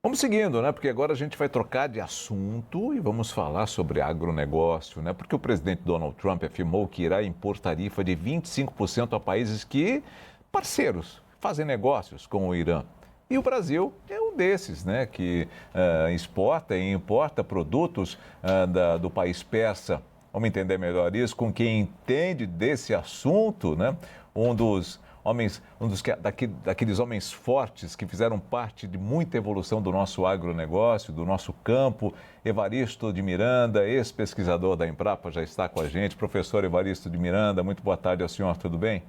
Vamos seguindo, né? Porque agora a gente vai trocar de assunto e vamos falar sobre agronegócio, né? Porque o presidente Donald Trump afirmou que irá impor tarifa de 25% a países que, parceiros, fazem negócios com o Irã. E o Brasil é um desses, né? Que exporta e importa produtos do país persa. Vamos entender melhor isso com quem entende desse assunto, né? Um dos homens, daqueles homens fortes que fizeram parte de muita evolução do nosso agronegócio, do nosso campo. Evaristo de Miranda, ex-pesquisador da Embrapa, já está com a gente. Professor Evaristo de Miranda, muito boa tarde ao senhor, tudo bem?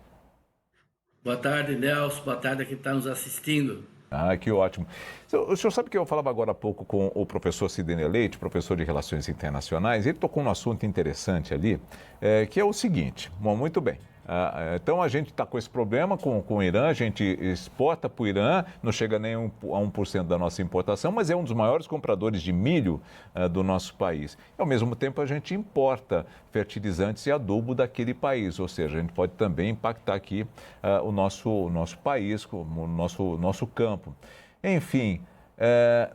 Boa tarde, Nelson. Boa tarde a quem está nos assistindo. Ah, que ótimo. O senhor sabe que eu falava agora há pouco com o professor Sidney Leite, professor de Relações Internacionais, ele tocou num assunto interessante ali, que é o seguinte, bom, muito bem. Então a gente está com esse problema com o Irã, a gente exporta para o Irã, não chega nem a 1% da nossa importação, mas é um dos maiores compradores de milho do nosso país. E, ao mesmo tempo a gente importa fertilizantes e adubo daquele país, ou seja, a gente pode também impactar aqui o nosso país, o nosso campo. Enfim,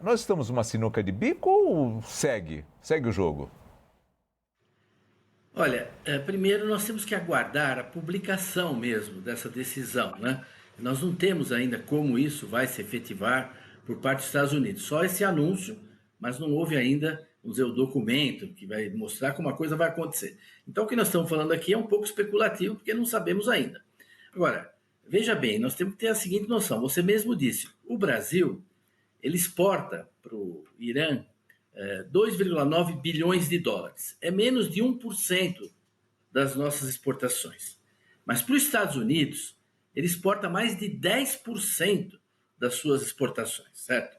nós estamos numa sinuca de bico ou segue o jogo? Olha, primeiro nós temos que aguardar a publicação mesmo dessa decisão, né? Nós não temos ainda como isso vai se efetivar por parte dos Estados Unidos. Só esse anúncio, mas não houve ainda, vamos dizer, o documento que vai mostrar como a coisa vai acontecer. Então, o que nós estamos falando aqui é um pouco especulativo, porque não sabemos ainda. Agora, veja bem, nós temos que ter a seguinte noção. Você mesmo disse, o Brasil, ele exporta para o Irã 2,9 bilhões de dólares. É menos de 1% das nossas exportações. Mas para os Estados Unidos, ele exporta mais de 10% das suas exportações, certo?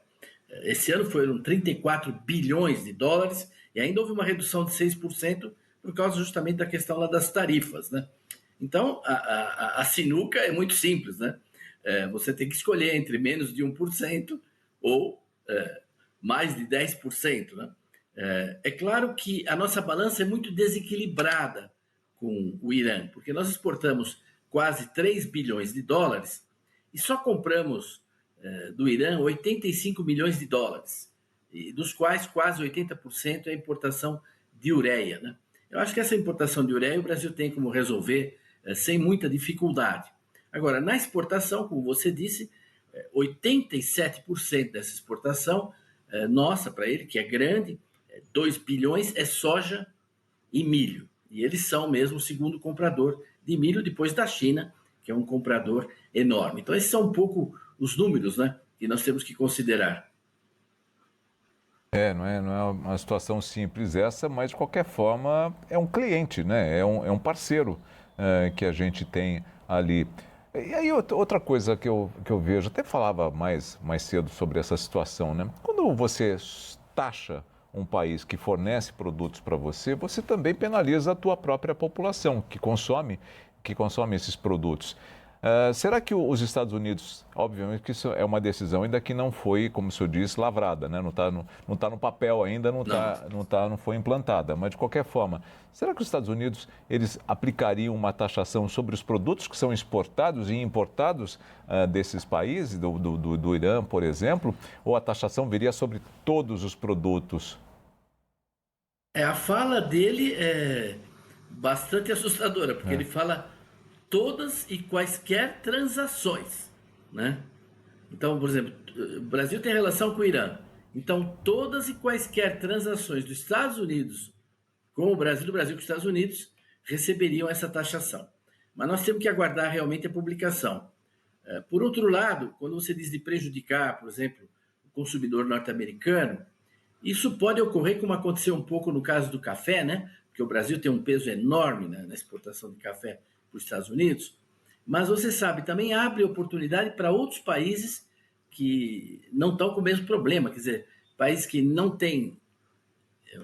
Esse ano foram 34 bilhões de dólares e ainda houve uma redução de 6% por causa justamente da questão lá das tarifas, né? Então, a sinuca é muito simples, né? Você tem que escolher entre menos de 1% ou mais de 10%, né? É claro que a nossa balança é muito desequilibrada com o Irã, porque nós exportamos quase 3 bilhões de dólares e só compramos do Irã 85 milhões de dólares, e dos quais quase 80% é importação de ureia, né? Eu acho que essa importação de ureia o Brasil tem como resolver sem muita dificuldade. Agora, na exportação, como você disse, 87% dessa exportação nossa para ele, que é grande, 2 bilhões, é soja e milho. E eles são mesmo o segundo comprador de milho depois da China, que é um comprador enorme. Então, esses são um pouco os números, né, que nós temos que considerar. Não é uma situação simples essa, mas de qualquer forma é um cliente, né? É um parceiro que a gente tem ali. E aí outra coisa que eu vejo, até falava mais cedo sobre essa situação, né? Quando você taxa um país que fornece produtos para você, você também penaliza a tua própria população que consome esses produtos. Será que os Estados Unidos, obviamente que isso é uma decisão ainda que não foi, como o senhor disse, lavrada, né? Não tá no papel ainda, Não. não foi implantada, mas de qualquer forma, será que os Estados Unidos eles aplicariam uma taxação sobre os produtos que são exportados e importados desses países, do Irã, por exemplo, ou a taxação viria sobre todos os produtos? A fala dele é bastante assustadora, porque ele É. fala todas e quaisquer transações, né? Então, por exemplo, o Brasil tem relação com o Irã. Então, todas e quaisquer transações dos Estados Unidos com o Brasil, do Brasil com os Estados Unidos, receberiam essa taxação. Mas nós temos que aguardar realmente a publicação. Por outro lado, quando você diz de prejudicar, por exemplo, o consumidor norte-americano, isso pode ocorrer como aconteceu um pouco no caso do café, né? Porque o Brasil tem um peso enorme, né, na exportação de café para os Estados Unidos. Mas você sabe, também abre oportunidade para outros países que não estão com o mesmo problema. Quer dizer, países que não têm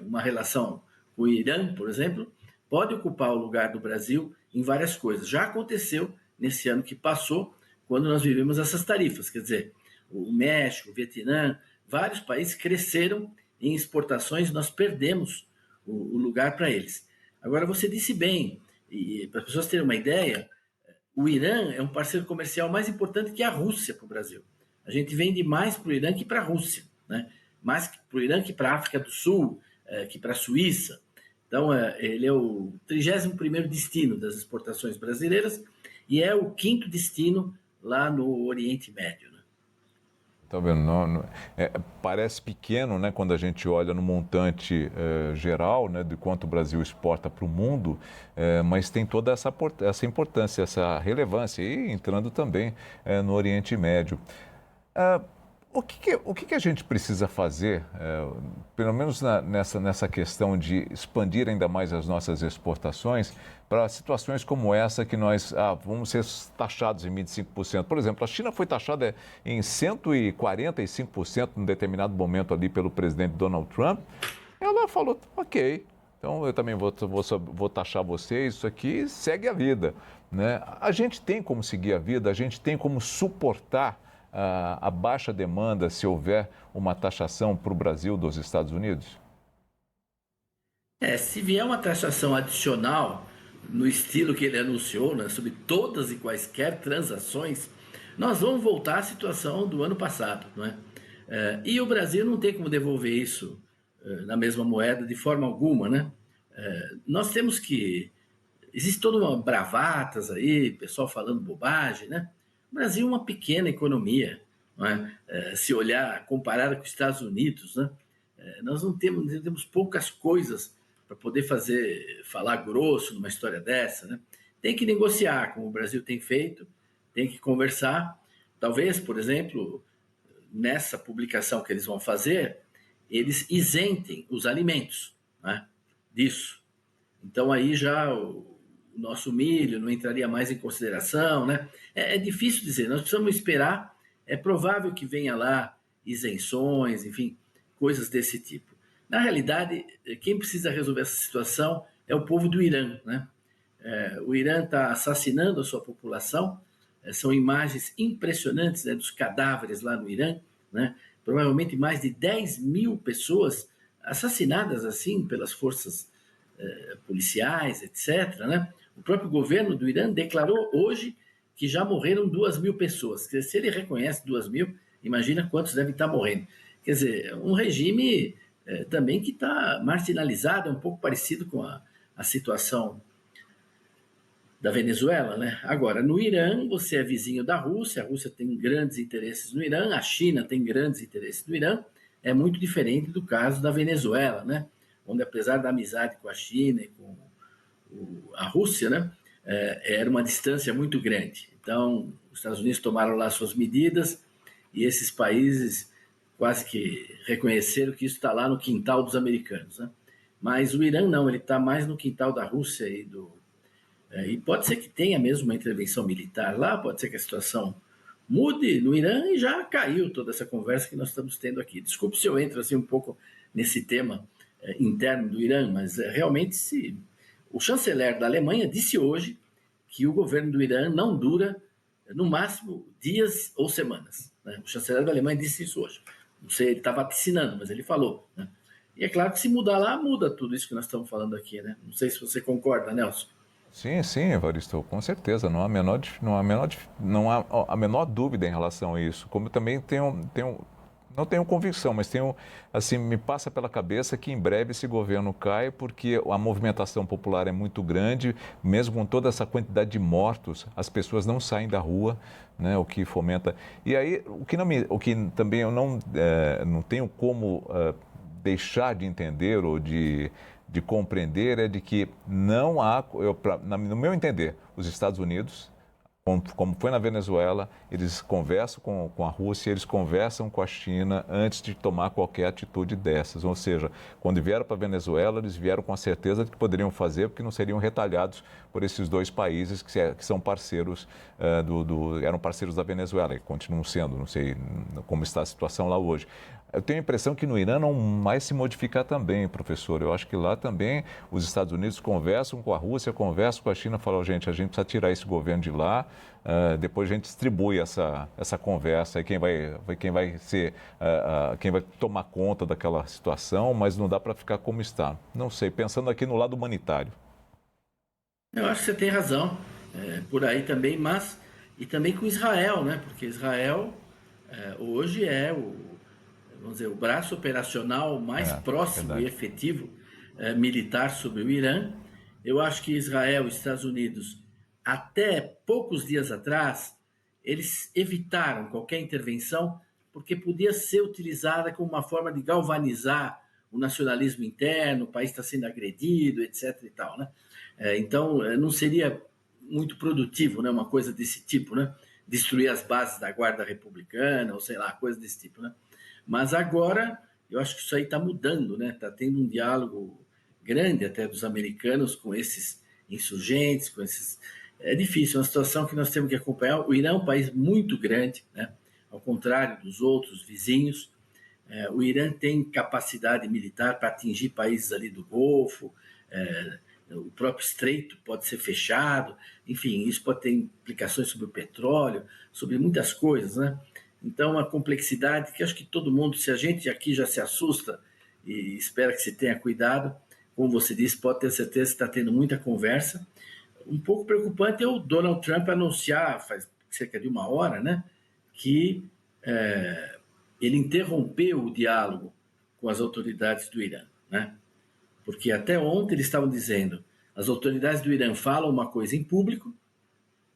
uma relação com o Irã, por exemplo, pode ocupar o lugar do Brasil em várias coisas. Já aconteceu nesse ano que passou, quando nós vivemos essas tarifas. Quer dizer, o México, o Vietnã, vários países cresceram em exportações, nós perdemos o lugar para eles. Agora, você disse bem, e para as pessoas terem uma ideia, o Irã é um parceiro comercial mais importante que a Rússia para o Brasil. A gente vende mais para o Irã que para a Rússia. né? Mais para o Irã que para a África do Sul, que para a Suíça. Então, ele é o 31º destino das exportações brasileiras e é o 5º destino lá no Oriente Médio, né? Tá vendo? Parece pequeno, né, quando a gente olha no montante geral, né, de quanto o Brasil exporta para o mundo, mas tem toda essa importância, essa relevância, e entrando também no Oriente Médio. Ah, o que a gente precisa fazer, pelo menos nessa questão de expandir ainda mais as nossas exportações, para situações como essa que nós vamos ser taxados em 25%? Por exemplo, a China foi taxada em 145% em determinado momento ali pelo presidente Donald Trump. Ela falou, ok, então eu também vou taxar vocês, isso aqui segue a vida, né? A gente tem como seguir a vida, a gente tem como suportar a baixa demanda se houver uma taxação para o Brasil dos Estados Unidos? Se vier uma taxação adicional no estilo que ele anunciou, né, sobre todas e quaisquer transações, nós vamos voltar à situação do ano passado, não é? E o Brasil não tem como devolver isso na mesma moeda de forma alguma, né? Nós temos que existe toda uma bravatas aí, pessoal falando bobagem, né? O Brasil é uma pequena economia, não é? Se olhar, comparado com os Estados Unidos, né? Nós não temos poucas coisas para poder falar grosso numa história dessa, né? Tem que negociar, como o Brasil tem feito, tem que conversar. Talvez, por exemplo, nessa publicação que eles vão fazer, eles isentem os alimentos, né, disso. Então aí já o nosso milho não entraria mais em consideração, né? É difícil dizer, nós precisamos esperar, é provável que venha lá isenções, enfim, coisas desse tipo. Na realidade, quem precisa resolver essa situação é o povo do Irã, né? O Irã está assassinando a sua população, são imagens impressionantes, né, dos cadáveres lá no Irã, né? Provavelmente mais de 10 mil pessoas assassinadas assim pelas forças policiais, etc., né? O próprio governo do Irã declarou hoje que já morreram 2 mil pessoas. Quer dizer, se ele reconhece 2 mil, imagina quantos devem estar morrendo. Quer dizer, um regime também que está marginalizado, é um pouco parecido com a situação da Venezuela, né? Agora, no Irã, você é vizinho da Rússia, a Rússia tem grandes interesses no Irã, a China tem grandes interesses no Irã, é muito diferente do caso da Venezuela, né? Onde, apesar da amizade com a China e com a Rússia, né? Era uma distância muito grande. Então, os Estados Unidos tomaram lá suas medidas e esses países quase que reconheceram que isso está lá no quintal dos americanos, né? Mas o Irã não, ele está mais no quintal da Rússia e pode ser que tenha mesmo uma intervenção militar lá, pode ser que a situação mude no Irã e já caiu toda essa conversa que nós estamos tendo aqui. Desculpe se eu entro assim um pouco nesse tema interno do Irã, mas realmente o chanceler da Alemanha disse hoje que o governo do Irã não dura no máximo dias ou semanas, né? O chanceler da Alemanha disse isso hoje. Não sei, ele está vaticinando, mas ele falou, né? E é claro que se mudar lá, muda tudo isso que nós estamos falando aqui, né? Não sei se você concorda, Nelson. Sim, sim, Evaristo, com certeza, não há a menor dúvida em relação a isso. Como eu também não tenho convicção, mas assim, me passa pela cabeça que em breve esse governo cai, porque a movimentação popular é muito grande, mesmo com toda essa quantidade de mortos, as pessoas não saem da rua, né, o que fomenta. E aí, o que também eu não tenho como deixar de entender ou de compreender é de que não há, no meu entender, os Estados Unidos, como foi na Venezuela, eles conversam com a Rússia, eles conversam com a China antes de tomar qualquer atitude dessas. Ou seja, quando vieram para a Venezuela, eles vieram com a certeza de que poderiam fazer, porque não seriam retalhados por esses dois países que são parceiros, eram parceiros da Venezuela e continuam sendo, não sei como está a situação lá hoje. Eu tenho a impressão que no Irã não vai se modificar também, professor. Eu acho que lá também os Estados Unidos conversam com a Rússia, conversam com a China, falam, gente, a gente precisa tirar esse governo de lá, depois a gente distribui essa conversa, e quem vai tomar conta daquela situação, mas não dá para ficar como está. Não sei, pensando aqui no lado humanitário. Eu acho que você tem razão, por aí também, e também com Israel, né? Porque Israel hoje é vamos dizer, o braço operacional mais próximo verdade. e efetivo militar sobre o Irã. Eu acho que Israel e Estados Unidos, até poucos dias atrás, eles evitaram qualquer intervenção porque podia ser utilizada como uma forma de galvanizar o nacionalismo interno, o país está sendo agredido, etc. e tal, né? Então, não seria muito produtivo, né? Uma coisa desse tipo, né? Destruir as bases da Guarda Republicana, ou sei lá, coisa desse tipo, né? Mas agora, eu acho que isso aí está mudando, né? Está tendo um diálogo grande até dos americanos com esses insurgentes, com esses... É difícil, é uma situação que nós temos que acompanhar. O Irã é um país muito grande, né? Ao contrário dos outros vizinhos. O Irã tem capacidade militar para atingir países ali do Golfo, o próprio estreito pode ser fechado, enfim, isso pode ter implicações sobre o petróleo, sobre muitas coisas, né? Então, uma complexidade que acho que todo mundo, se a gente aqui já se assusta e espera que se tenha cuidado, como você disse, pode ter certeza que está tendo muita conversa. Um pouco preocupante é o Donald Trump anunciar, faz cerca de uma hora, né, que ele interrompeu o diálogo com as autoridades do Irã, né? Porque até ontem eles estavam dizendo, as autoridades do Irã falam uma coisa em público,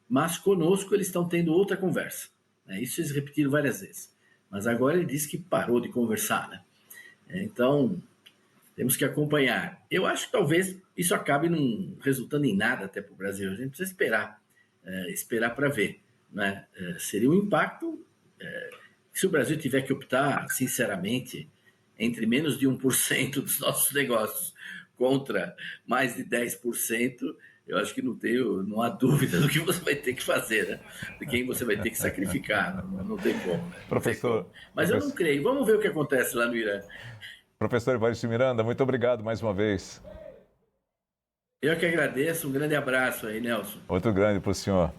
mas conosco eles estão tendo outra conversa. Isso eles repetiram várias vezes. Mas agora ele disse que parou de conversar, né? Então, temos que acompanhar. Eu acho que talvez isso acabe não resultando em nada até para o Brasil. A gente precisa esperar para ver, né? Seria um impacto... se o Brasil tiver que optar, sinceramente, entre menos de 1% dos nossos negócios contra mais de 10%, eu acho que não há dúvida do que você vai ter que fazer, né? De quem você vai ter que sacrificar. Não tem como, né? Não tem como. Mas eu não creio. Vamos ver o que acontece lá no Irã. Professor Evaristo Miranda, muito obrigado mais uma vez. Eu que agradeço. Um grande abraço aí, Nelson. Outro grande para o senhor.